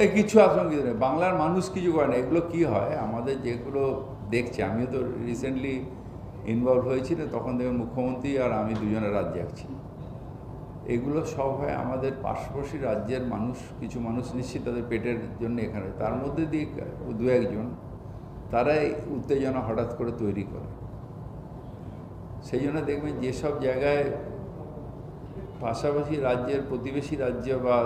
এই কিছু আশঙ্কিত নেই, বাংলার মানুষ কিছু করে না। এগুলো কি হয় আমাদের যেগুলো দেখছে, আমিও তো রিসেন্টলি ইনভলভ হয়েছিল, তখন দেখবেন মুখ্যমন্ত্রী আর আমি দুজনে রাজ্যে আছি। এগুলো সব হয় আমাদের পার্শ্ববর্তী রাজ্যের মানুষ, কিছু মানুষ নিশ্চিত তাদের পেটের জন্য এখানে, তার মধ্যে দিয়ে দু একজন তারাই উত্তেজনা হঠাৎ করে তৈরি করে। সেই জন্য দেখবেন যেসব জায়গায় পাশাপাশি রাজ্যের, প্রতিবেশী রাজ্য বা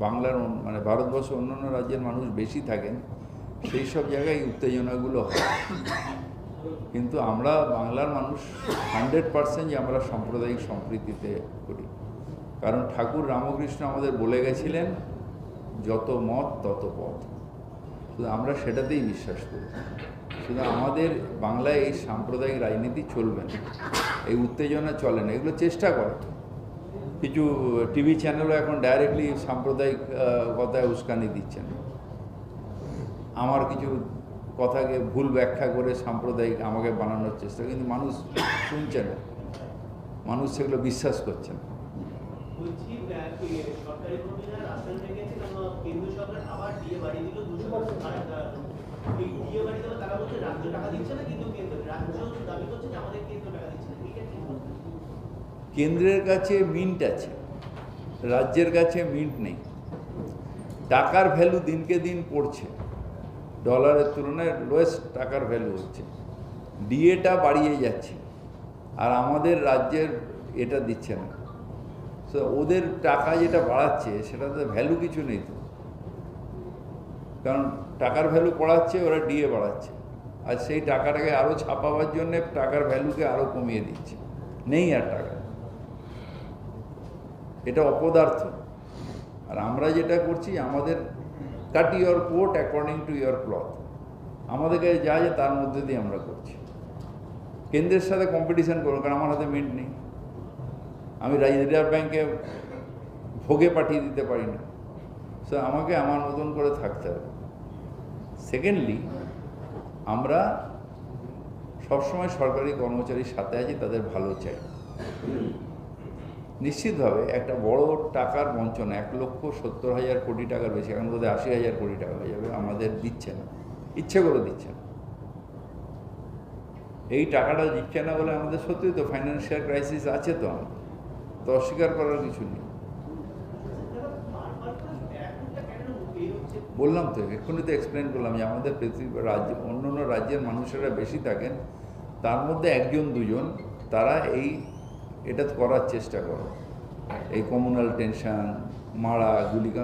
বাংলার মানে ভারতবর্ষ অন্যান্য রাজ্যের মানুষ বেশি থাকেন, সেই সব জায়গায় উত্তেজনাগুলো হয়। কিন্তু আমরা বাংলার মানুষ 100% যে আমরা সাম্প্রদায়িক সম্প্রীতিতে করি, কারণ ঠাকুর রামকৃষ্ণ আমাদের বলে গেছিলেন যত মত তত পথ। শুধু আমরা সেটাতেই বিশ্বাস করি। শুধু আমাদের বাংলায় এই সাম্প্রদায়িক রাজনীতি চলবে না, এই উত্তেজনা চলে না। এগুলো চেষ্টা করে কিছু টিভি চ্যানেলও এখন ডাইরেক্টলি সাম্প্রদায়িক কথায় উস্কানি দিচ্ছেন, আমার কিছু কথাকে ভুল ব্যাখ্যা করে সাম্প্রদায়িক আমাকে বানানোর চেষ্টা, কিন্তু মানুষ শুনছে না, মানুষ সেগুলো বিশ্বাস করছে না। কেন্দ্রের কাছে মিন্ট আছে, রাজ্যের কাছে মিন্ট নেই। টাকার ভ্যালু দিনকে দিন পড়ছে, ডলারের তুলনায় লোয়েস্ট টাকার ভ্যালু হচ্ছে, ডিএটা বাড়িয়ে যাচ্ছে, আর আমাদের রাজ্যের এটা দিচ্ছে না। তো ওদের টাকা যেটা বাড়াচ্ছে সেটাতে ভ্যালু কিছু নেই তো, কারণ টাকার ভ্যালু বাড়াচ্ছে, ওরা ডিএ বাড়াচ্ছে, আর সেই টাকাটাকে আরও ছাপাবার জন্যে টাকার ভ্যালুকে আরও কমিয়ে দিচ্ছে, নেই আর টাকা। এটা অপদার্থ। আর আমরা যেটা করছি, আমাদের cut your coat according to your cloth, আমাদের কাছে যা আছে তার মধ্যে দিয়ে আমরা করছি। কেন্দ্রের সাথে কম্পিটিশান করবো, কারণ আমার হাতে মিন্ট নেই, আমি রিজার্ভ ব্যাংকে ভোগে পাঠিয়ে দিতে পারি না। সো আমাকে আমার মতন করে থাকতে হবে। সেকেন্ডলি, আমরা সবসময় সরকারি কর্মচারীর সাথে আছি, তাদের ভালো চাই। নিশ্চিতভাবে একটা বড় টাকার বঞ্চনা, 1,70,000 কোটি টাকার বেশি, এখন বোধহয় 80,000 কোটি টাকা হয়ে যাবে, আমাদের দিচ্ছে না, ইচ্ছে করে দিচ্ছে না। এই টাকাটা দিচ্ছে না বলে আমাদের সত্যি তো ফাইন্যান্সিয়াল ক্রাইসিস আছে, তো আমাদের তো অস্বীকার করার কিছু নেই। বললাম তো, এক্ষুনি তো এক্সপ্লেন করলাম যে আমাদের পৃথিবীর রাজ্য, অন্য অন্য রাজ্যের মানুষেরা বেশি থাকেন, তার মধ্যে একজন দুজন তারা এটা করার চেষ্টা করে, এই কমিউনাল টেনশন, মারা, গুলিকাণ্ড